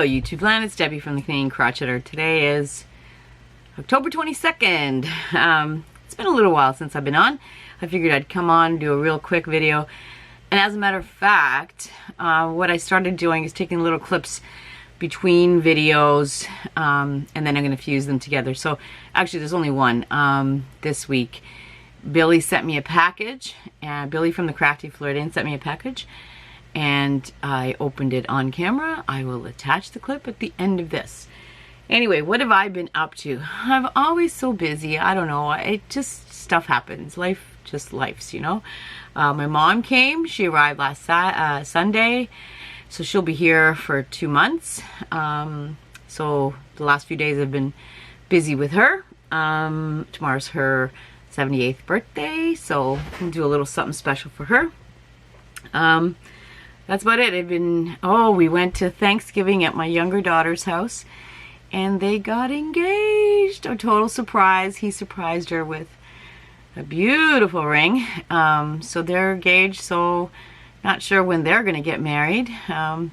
Hello YouTube land, it's Debbie from the Canadian Crocheter. Today is October 22nd. It's been a little while since I've been on. I figured I'd come on and do a real quick video. And as a matter of fact, what I started doing is taking little clips between videos and then I'm going to fuse them together. So actually there's only one this week. Billie sent me a package, and Billie from the Crafty Floridian sent me a package, and I opened it on camera. I will attach the clip at the end of this. Anyway, what have I been up to? I'm always so busy. I don't know. It just, stuff happens. Life just lifes, you know. My mom came. She arrived last Sunday, so she'll be here for 2 months. So the last few days I've been busy with her. Tomorrow's her 78th birthday, so we'll do a little something special for her. That's about it. We went to Thanksgiving at my younger daughter's house, and they got engaged. A total surprise. He surprised her with a beautiful ring. So they're engaged, so not sure when they're gonna get married.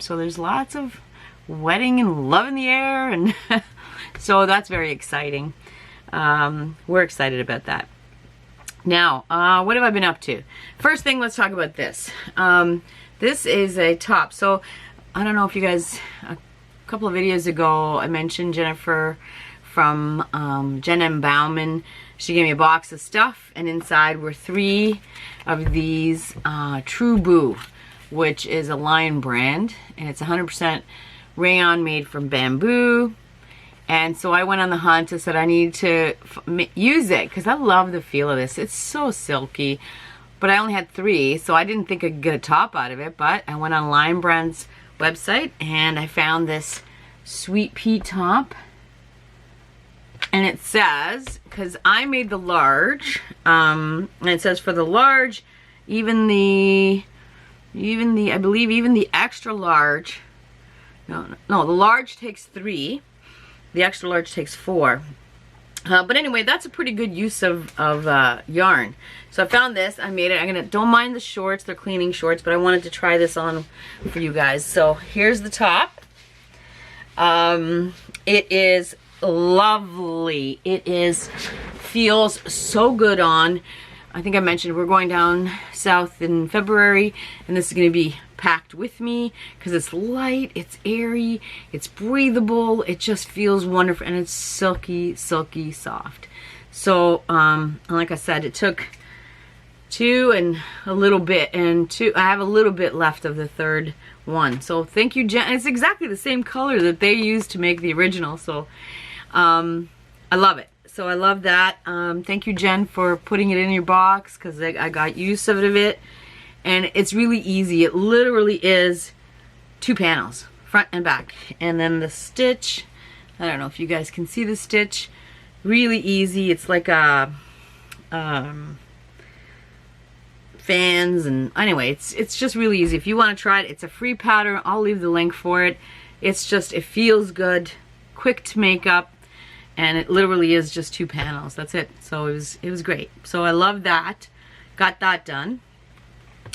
So there's lots of wedding and love in the air, and so that's very exciting. We're excited about that. Now, what have I been up to? First thing, let's talk about this. This is a top. So, I don't know if you guys, a couple of videos ago, I mentioned Jennifer from Jenn and Bowman. She gave me a box of stuff, and inside were 3 of these True Boo, which is a Lion brand, and it's 100% rayon made from bamboo. And so I went on the hunt and said I need to use it because I love the feel of this. It's so silky, but I only had 3, so I didn't think I could get a top out of it. But I went on Lion Brand's website and I found this Sweetpea top. And it says, because I made the large, and it says for the large, even the extra large, no, the large takes 3. The extra large takes 4. But anyway, that's a pretty good use of yarn. So I found this, I made it. Don't mind the shorts, they're cleaning shorts, but I wanted to try this on for you guys. So here's the top. It is lovely. Feels so good on. I think I mentioned we're going down south in February, and this is going to be packed with me because it's light, it's airy, it's breathable, it just feels wonderful, and it's silky, silky soft. So like I said, it took 2 and a little bit, and I have a little bit left of the 3rd one. So thank you, Jenn. It's exactly the same color that they used to make the original, so I love it. So I love that. Thank you, Jenn, for putting it in your box because I got use of it. And it's really easy. It literally is 2 panels, front and back. And then the stitch, I don't know if you guys can see the stitch, really easy. It's like a fans, and anyway, it's just really easy. If you want to try it, it's a free pattern. I'll leave the link for it. It's just, it feels good, quick to make up, and it literally is just 2 panels. That's it. So it was great. So I love that. Got that done.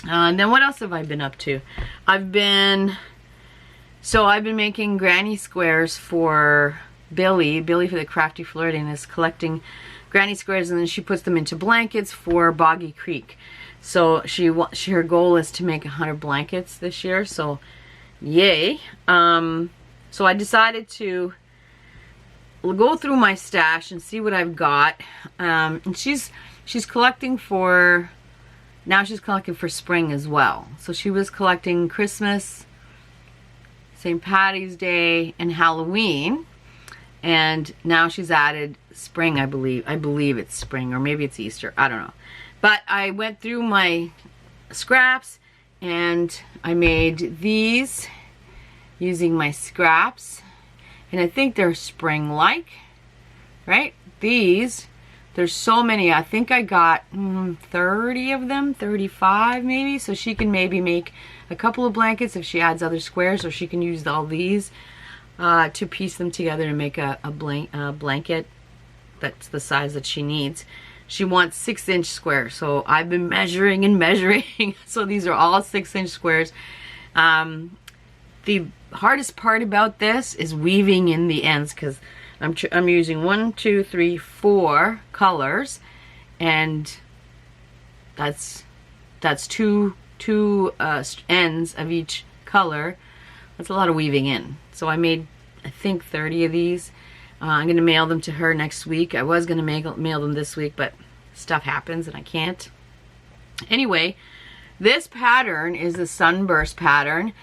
And then what else have I been up to? I've been making granny squares for Billie. Billie for the Crafty Floridian is collecting granny squares, and then she puts them into blankets for Boggy Creek. So her goal is to make 100 blankets this year. So yay. So I decided to go through my stash and see what I've got. And she's collecting for. Now she's collecting for spring as well. So she was collecting Christmas, St. Patty's Day, and Halloween. And now she's added spring, I believe. I believe it's spring, or maybe it's Easter. I don't know. But I went through my scraps and I made these using my scraps. And I think they're spring-like, right? These. There's so many. I think I got 30 of them, 35 maybe. So she can maybe make a couple of blankets if she adds other squares, or she can use all these to piece them together and make a blanket that's the size that she needs. She wants 6-inch squares. So I've been measuring and measuring. So these are all 6-inch squares. the hardest part about this is weaving in the ends, because I'm using 1, 2, 3, 4 colors, and that's two ends of each color. That's a lot of weaving in. So I made, I think, 30 of these. I'm gonna mail them to her next week. I was gonna mail them this week, but stuff happens and I can't. Anyway, this pattern is the Sunburst pattern.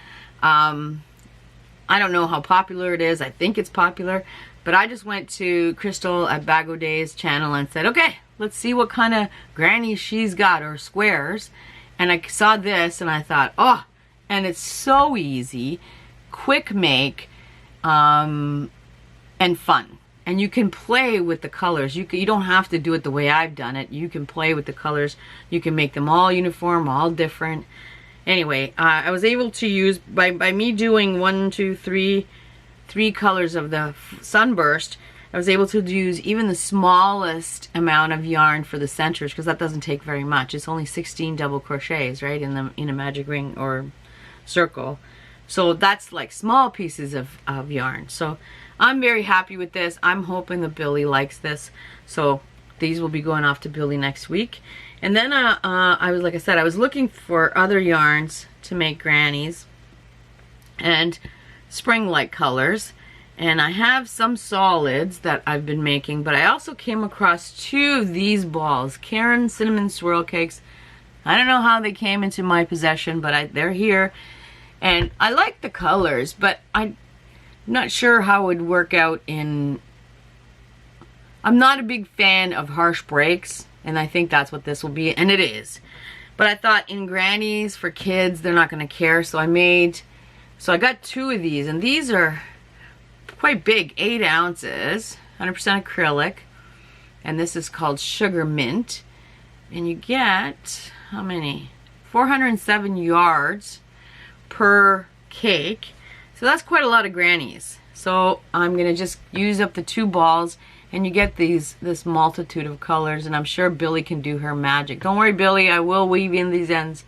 I don't know how popular it is. I think it's popular, but I just went to Crystal at Bag O' Day's channel and said, okay, let's see what kind of grannies she's got, or squares. And I saw this and I thought, oh, and it's so easy, quick make, and fun. And you can play with the colors. You don't have to do it the way I've done it. You can play with the colors. You can make them all uniform, all different. Anyway, I was able to use, by me doing 1, 2, 3 colors of the Sunburst, I was able to use even the smallest amount of yarn for the centers, because that doesn't take very much. It's only 16 double crochets, right, in a magic ring or circle. So that's like small pieces of yarn. So I'm very happy with this. I'm hoping that Billie likes this. So these will be going off to Billie next week. And then I was, like I said, I was looking for other yarns to make grannies and spring-like colors. And I have some solids that I've been making, but I also came across 2 of these balls, Karen Cinnamon Swirl Cakes. I don't know how they came into my possession, but they're here. And I like the colors, but I'm not sure how it would work out in... I'm not a big fan of harsh breaks, and I think that's what this will be, and it is. But I thought in grannies for kids, they're not going to care, so I got 2 of these, and these are quite big, 8 ounces, 100% acrylic, and this is called Sugar Mint, and you get, how many? 407 yards per cake, so that's quite a lot of grannies. So I'm going to just use up the 2 balls, and you get this multitude of colors, and I'm sure Billie can do her magic. Don't worry, Billie, I will weave in these ends.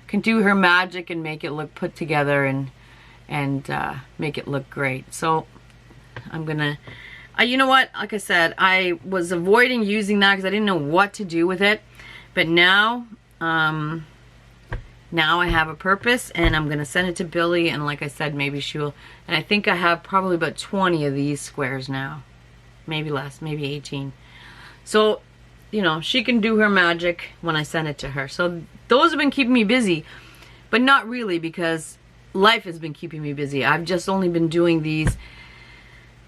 Can do her magic and make it look put together and make it look great. So I'm gonna, you know what? Like I said, I was avoiding using that because I didn't know what to do with it. But now, now I have a purpose, and I'm gonna send it to Billie. And like I said, maybe she'll. And I think I have probably about 20 of these squares now. Maybe less, maybe 18. So, you know, she can do her magic when I send it to her. So those have been keeping me busy, but not really, because life has been keeping me busy. I've just only been doing these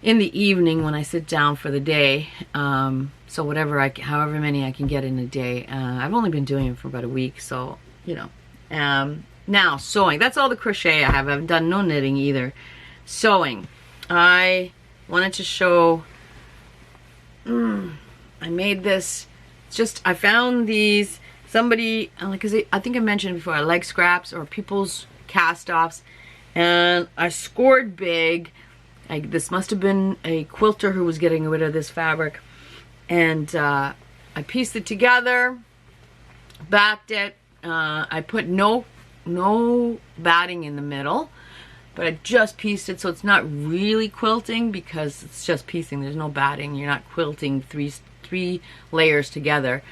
in the evening when I sit down for the day. So however many I can get in a day. I've only been doing it for about a week, so, you know. Now, sewing. That's all the crochet I have. I've done no knitting either. Sewing. I wanted to show... I made this, I found these, somebody, because I think I mentioned before, I like scraps or people's cast-offs, and I scored big. This must have been a quilter who was getting rid of this fabric, and I pieced it together, backed it. I put no batting in the middle, but I just pieced it, so it's not really quilting because it's just piecing. There's no batting. You're not quilting three layers together.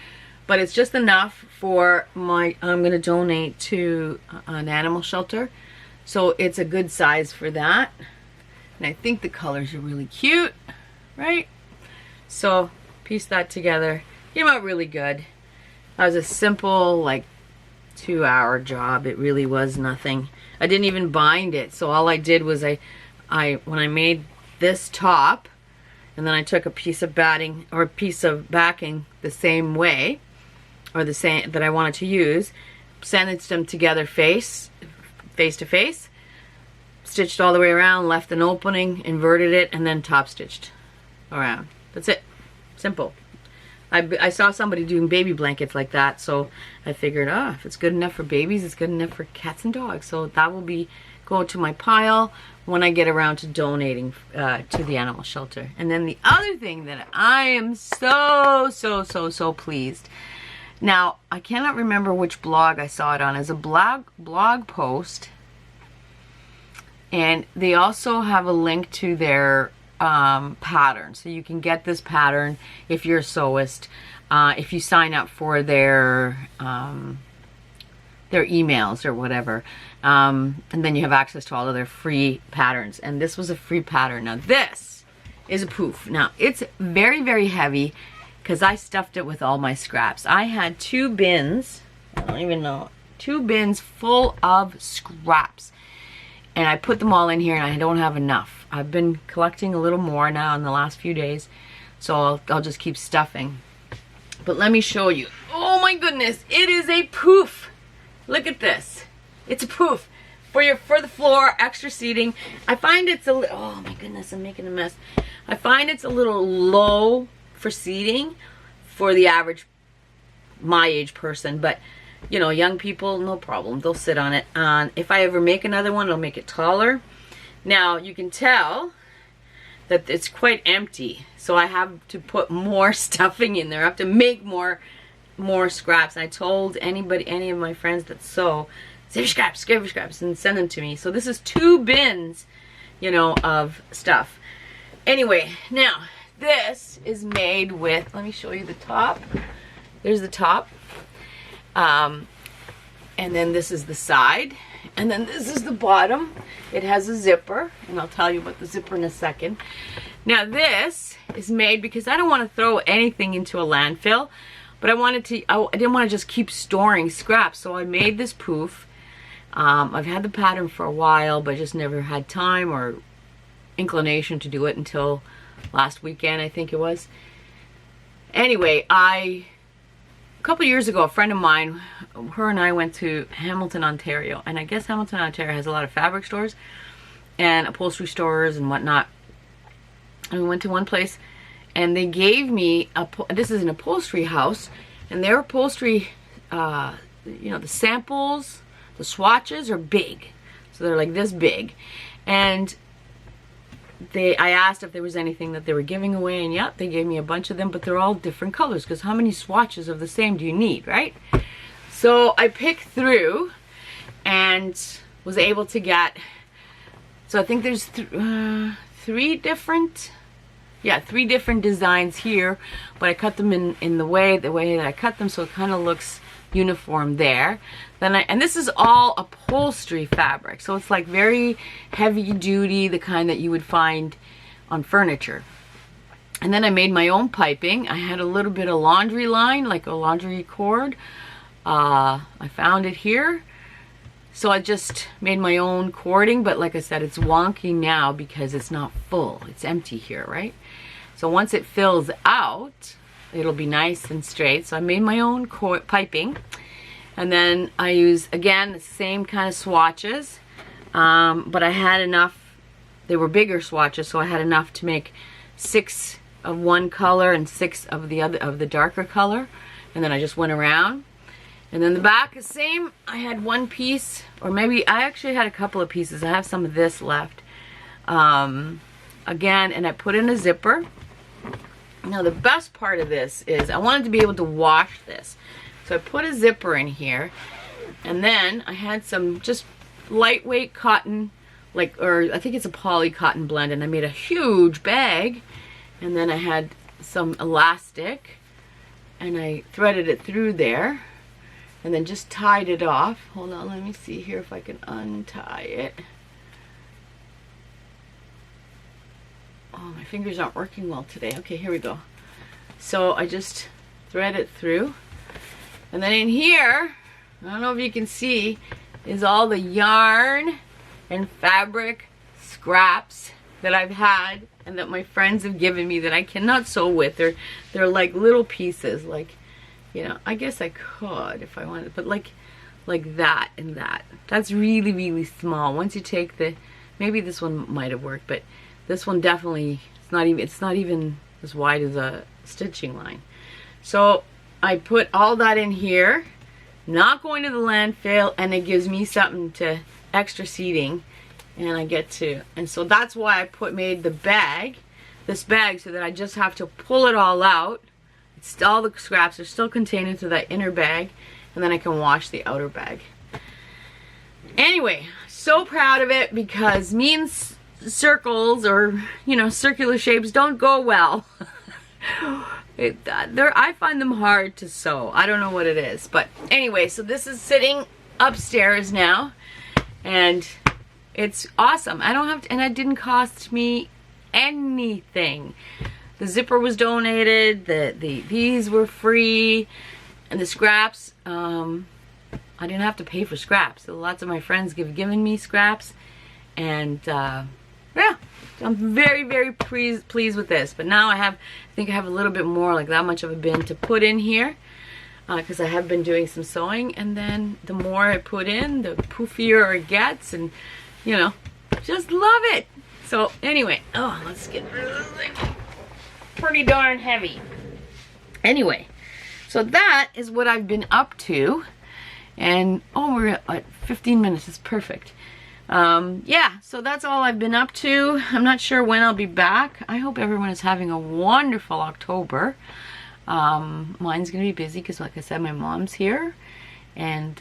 But it's just enough for I'm going to donate to an animal shelter. So it's a good size for that. And I think the colors are really cute, right? So piece that together. Came out really good. That was a simple, like, 2-hour job. It really was nothing. I didn't even bind it, so all I did was when I made this top, and then I took a piece of batting or a piece of backing the same way, or the same that I wanted to use, sandwiched them together face to face, stitched all the way around, left an opening, inverted it, and then top stitched around. That's it. Simple. I saw somebody doing baby blankets like that, so I figured, if it's good enough for babies, it's good enough for cats and dogs. So that will be going to my pile when I get around to donating to the animal shelter. And then the other thing that I am so pleased. Now, I cannot remember which blog I saw it on. As a blog post, And they also have a link to their pattern. So you can get this pattern if you're a sewist, if you sign up for their emails or whatever. And then you have access to all of their free patterns. And this was a free pattern. Now this is a Pouf. Now it's very, very heavy because I stuffed it with all my scraps. I had 2 bins, I don't even know, 2 bins full of scraps. And I put them all in here and I don't have enough. I've been collecting a little more now in the last few days. So I'll just keep stuffing. But let me show you. Oh my goodness, it is a Pouf. Look at this. It's a Pouf for the floor, extra seating. I find it's a little, oh my goodness, I'm making a mess. I find it's a little low for seating for the average, my age person, but you know, young people, no problem. They'll sit on it. If I ever make another one, I'll make it taller. Now, you can tell that it's quite empty. So I have to put more stuffing in there. I have to make more scraps. I told any of my friends that sew, save your scraps, and send them to me. So this is 2 bins, you know, of stuff. Anyway, now, this is made with, let me show you the top. There's the top. And then this is the side, and then this is the bottom. It has a zipper, and I'll tell you about the zipper in a second. Now this is made because I don't want to throw anything into a landfill, but I didn't want to just keep storing scraps, so I made this Pouf. I've had the pattern for a while, but just never had time or inclination to do it until last weekend, I think it was. Anyway, a couple years ago, a friend of mine, her and I went to Hamilton, Ontario, and I guess Hamilton, Ontario has a lot of fabric stores and upholstery stores and whatnot. And we went to one place, and they gave me this is an upholstery house, and their upholstery, you know, the samples, the swatches are big, so they're like this big, and I asked if there was anything that they were giving away, and yep, they gave me a bunch of them, but they're all different colors, because how many swatches of the same do you need, right? So I picked through and was able to get, so I think there's 3 different designs here, but I cut them in the way that I cut them, so it kind of looks uniform there. And this is all upholstery fabric, so it's like very heavy duty, the kind that you would find on furniture. And then I made my own piping. I had a little bit of laundry line, like a laundry cord. I found it here, so I just made my own cording, but like I said, it's wonky now because it's not full, it's empty here, right? So once it fills out, it'll be nice and straight. So I made my own piping, and then I use, again, the same kind of swatches, but I had enough, they were bigger swatches, so I had enough to make 6 of one color and 6 of the other, of the darker color, and then I just went around. And then the back is same. I had 1 piece, or maybe I actually had a couple of pieces. I have some of this left. Again, and I put in a zipper. Now the best part of this is I wanted to be able to wash this. So I put a zipper in here, and then I had some just lightweight cotton, or I think it's a poly cotton blend, and I made a huge bag. And then I had some elastic, and I threaded it through there. And then just tied it off. Hold on, let me see here if I can untie it. Oh, my fingers aren't working well today. Okay, here we go. So I just thread it through. And then in here, I don't know if you can see, is all the yarn and fabric scraps that I've had and that my friends have given me that I cannot sew with. They're like little pieces, like, you know, I guess I could if I wanted, but like that and that. That's really, really small. Once you take the, maybe this one might have worked, but this one definitely, it's not even as wide as a stitching line. So I put all that in here, not going to the landfill, and it gives me something to extra seating, and I get to, and so that's why I made the bag, this bag, so that I just have to pull it all out. All the scraps are still contained into that inner bag, and then I can wash the outer bag. Anyway, so proud of it because me and circles or, you know, circular shapes don't go well. I find them hard to sew. I don't know what it is. But anyway, so this is sitting upstairs now. And it's awesome. I don't have to, and it didn't cost me anything. The zipper was donated. These were free. And the scraps, I didn't have to pay for scraps. So lots of my friends have given me scraps. And yeah, I'm very, very pleased with this. But now I think I have a little bit more, like that much of a bin to put in here. Because I have been doing some sewing. And then the more I put in, the poofier it gets. And, you know, just love it. So anyway, oh, let's get rid of this thing. Pretty darn heavy. Anyway, so that is what I've been up to. And, oh, we're at 15 minutes. It's perfect. Yeah, so that's all I've been up to. I'm not sure when I'll be back. I hope everyone is having a wonderful October. Mine's going to be busy because, like I said, my mom's here. And,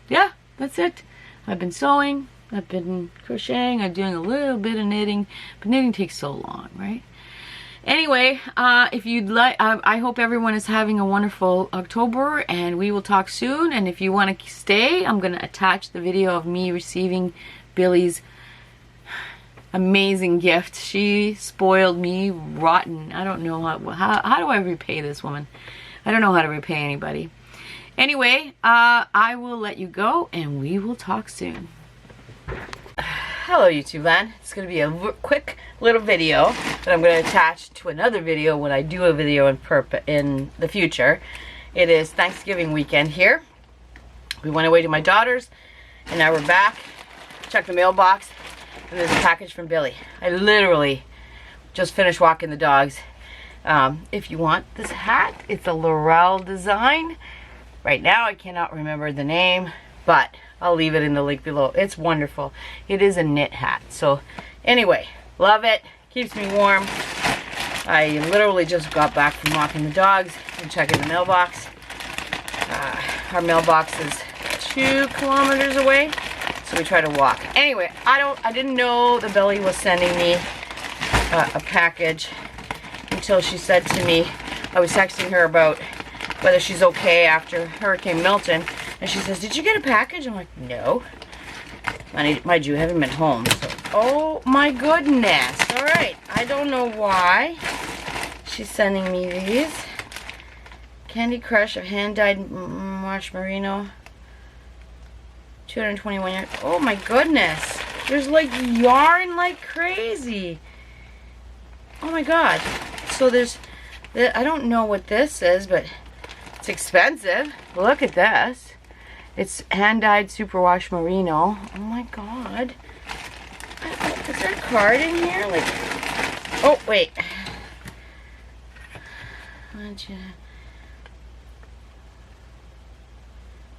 yeah, that's it. I've been sewing. I've been crocheting. I'm doing a little bit of knitting. But knitting takes so long, right? Anyway, if you'd like, I hope everyone is having a wonderful October, and we will talk soon. And if you want to stay, I'm going to attach the video of me receiving Billie's amazing gift. She spoiled me rotten. I don't know how do I repay this woman? I don't know how to repay anybody. Anyway, I will let you go, and we will talk soon. Hello YouTube land. It's going to be a quick little video that I'm going to attach to another video when I do a video in the future. It is Thanksgiving weekend here. We went away to my daughter's and now we're back. Check the mailbox and there's a package from Billie. I literally just finished walking the dogs. If you want this hat, it's a Laurel design. Right now I cannot remember the name, but I'll leave it in the link below. It's wonderful. It is a knit hat. So anyway, love it. Keeps me warm. I literally just got back from walking the dogs and checking the mailbox. Our mailbox is 2 kilometers away, so we try to walk. Anyway, I didn't know that Billie was sending me a package until she said to me, I was texting her about whether she's okay after Hurricane Milton. And she says, did you get a package? I'm like, no. Mind you, I haven't been home. So, oh my goodness. All right. I don't know why she's sending me these. Candy Crush of hand-dyed wash merino. 221 yards. Oh my goodness. There's like yarn like crazy. Oh my god. So there's, I don't know what this is, but it's expensive. Look at this. It's hand-dyed superwash merino. Oh my god. Is there a card in here? Like, oh wait.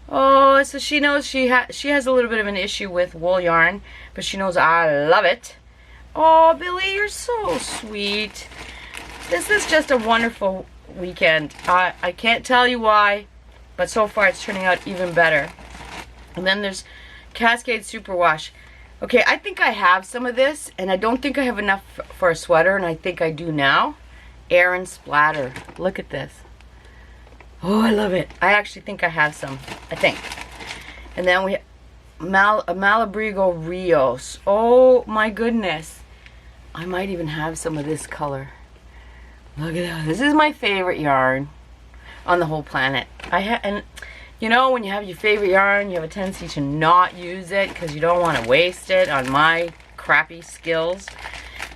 Oh, so she knows she has a little bit of an issue with wool yarn, but she knows I love it. Oh, Billie, you're so sweet. This is just a wonderful weekend. I can't tell you why, but so far it's turning out even better. And then there's Cascade Superwash. Okay, I think I have some of this, and I don't think I have enough for a sweater, and I think I do now. Air and Splatter. Look at this. Oh, I love it. I actually think I have some. I think. And then we have Malabrigo Rios. Oh my goodness. I might even have some of this color. Look at that. This is my favorite yarn on the whole planet. And you know, when you have your favorite yarn, you have a tendency to not use it because you don't want to waste it on my crappy skills.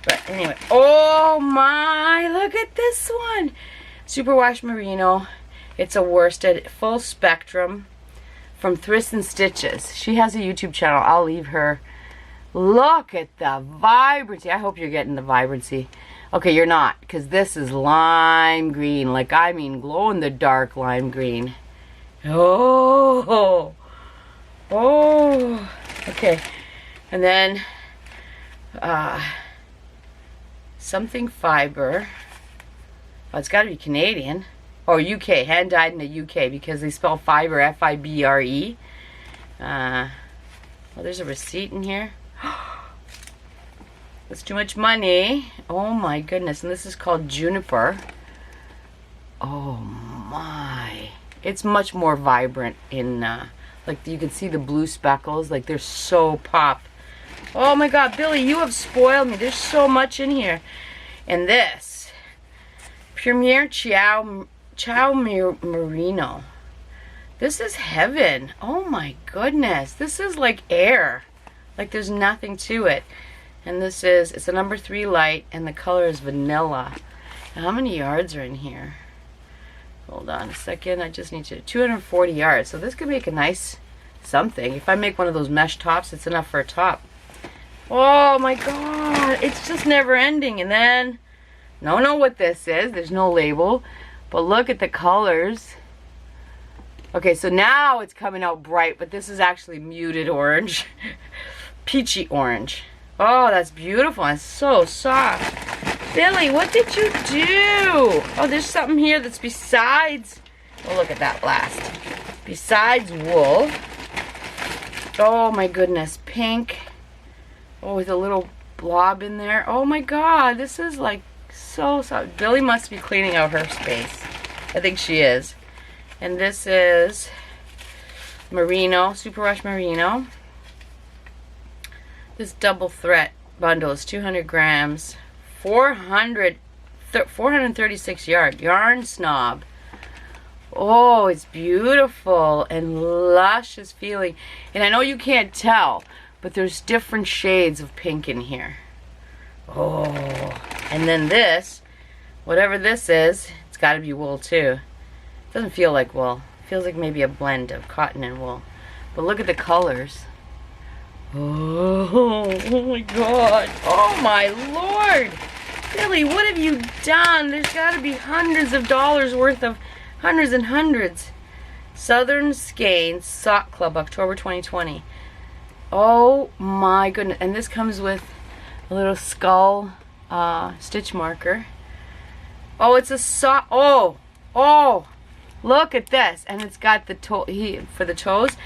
But anyway, oh my, look at this one. Superwash Merino. It's a worsted full spectrum from Thryss and Stitches. She has a YouTube channel. I'll leave her. Look at the vibrancy. I hope you're getting the vibrancy. Okay, you're not, because this is lime green. Like, I mean, glow-in-the-dark lime green. Oh, oh, okay. And then something fiber. Oh, it's got to be Canadian or UK. Hand dyed in the UK because they spell fiber F-I-B-R-E. Oh, there's a receipt in here. That's too much money. Oh my goodness. And this is called Juniper. Oh my. It's much more vibrant in, like you can see the blue speckles. Like they're so pop. Oh my God, Billie, you have spoiled me. There's so much in here. And this. Premier Ciao Merino. This is heaven. Oh my goodness. This is like air. Like there's nothing to it. And this is, it's a number 3 light, and the color is vanilla. And how many yards are in here? Hold on a second. I just need to, 240 yards. So this could make a nice something. If I make one of those mesh tops, it's enough for a top. Oh my God. It's just never ending. And then, don't know what this is. There's no label. But look at the colors. Okay, so now it's coming out bright, but this is actually muted orange. Peachy orange. Oh, that's beautiful. It's so soft. Billie, what did you do? Oh, there's something here that's besides... Oh, look at that last. Besides wool. Oh, my goodness. Pink. Oh, with a little blob in there. Oh, my God. This is, like, so soft. Billie must be cleaning out her space. I think she is. And this is Merino. Super Rush Merino. This double threat bundle is 200 grams, 436 yard. Yarn Snob. Oh, it's beautiful and luscious feeling. And I know you can't tell, but there's different shades of pink in here. Oh, and then this, whatever this is, it's got to be wool too. It doesn't feel like wool. It feels like maybe a blend of cotton and wool. But look at the colors. Oh my God. Oh my Lord. Billie, what have you done? There's got to be hundreds of dollars worth of, hundreds and hundreds. Southern Skeins Sock Club, October 2020. Oh my goodness. And this comes with a little skull stitch marker. Oh, it's a sock. Oh, look at this. And it's got the toe for the toes.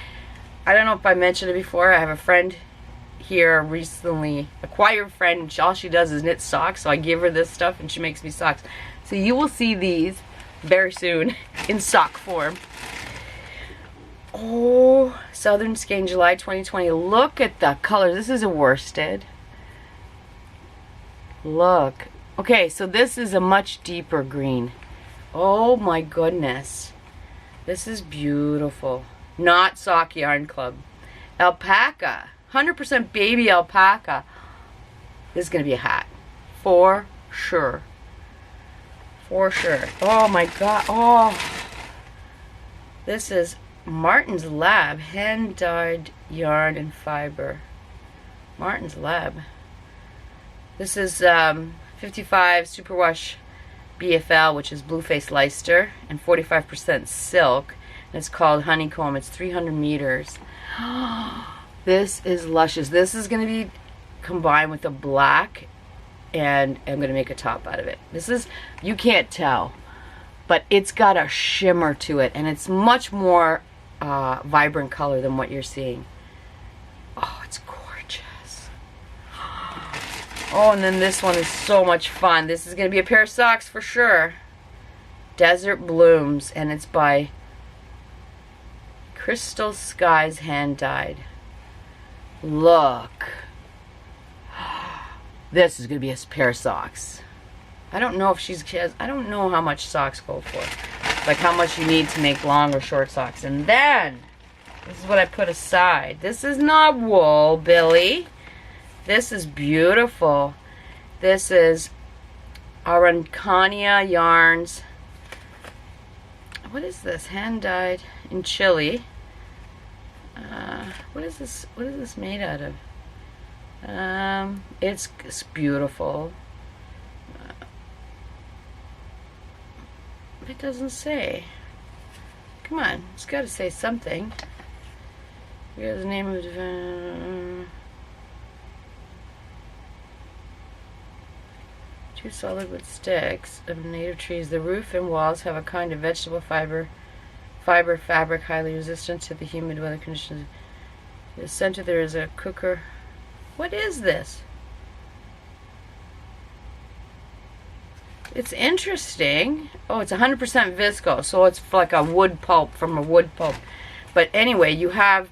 I don't know if I mentioned it before. I have a friend here, recently acquired friend, and all she does is knit socks, so I give her this stuff and she makes me socks. So you will see these very soon in sock form. Oh, Southern Skein, July 2020. Look at the colors. This is a worsted. Look. Okay, so this is a much deeper green. Oh my goodness. This is beautiful. Not Sock Yarn Club. Alpaca. 100% baby alpaca. This is going to be a hat. For sure. For sure. Oh my God. Oh. This is Martin's Lab. Hand-dyed yarn and fiber. Martin's Lab. This is 55 Superwash BFL, which is Blueface Leicester, and 45% silk. It's called Honeycomb. It's 300 meters. This is luscious. This is going to be combined with a black, and I'm going to make a top out of it. This is, you can't tell, but it's got a shimmer to it, and it's much more vibrant color than what you're seeing. Oh, it's gorgeous. Oh, and then this one is so much fun. This is going to be a pair of socks for sure. Desert Blooms, and it's by Crystal Skies Hand Dyed. Look. This is going to be a pair of socks. I don't know if she has, I don't know how much socks go for. Like how much you need to make long or short socks. And then, this is what I put aside. This is not wool, Billie. This is beautiful. This is Arancania Yarns. What is this? Hand dyed in Chile. What is this? What is this made out of? It's beautiful. It doesn't say. Come on, it's got to say something. Here's the name of the. Two solid wood sticks of native trees. The roof and walls have a kind of vegetable fabric highly resistant to the humid weather conditions. In the center there is a cooker. What is this? It's interesting. Oh, it's 100% visco, so it's like a wood pulp from a wood pulp. But anyway, you have,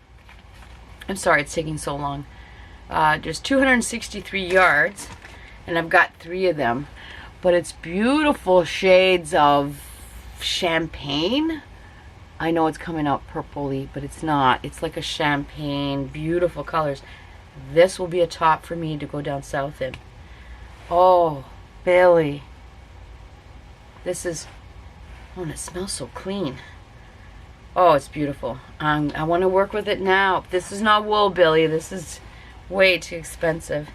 I'm sorry it's taking so long. There's 263 yards, and I've got 3 of them. But it's beautiful shades of champagne. I know it's coming out purpley, but it's not. It's like a champagne, beautiful colors. This will be a top for me to go down south in. Oh, Billie. This is, oh, and it smells so clean. Oh, it's beautiful. I want to work with it now. This is not wool, Billie. This is way too expensive.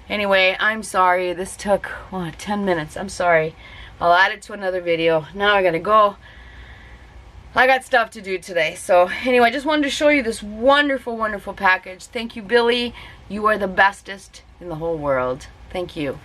Anyway, I'm sorry. This took, what, 10 minutes. I'm sorry. I'll add it to another video. Now I gotta go. I got stuff to do today. So anyway, I just wanted to show you this wonderful, wonderful package. Thank you, Billie. You are the bestest in the whole world. Thank you.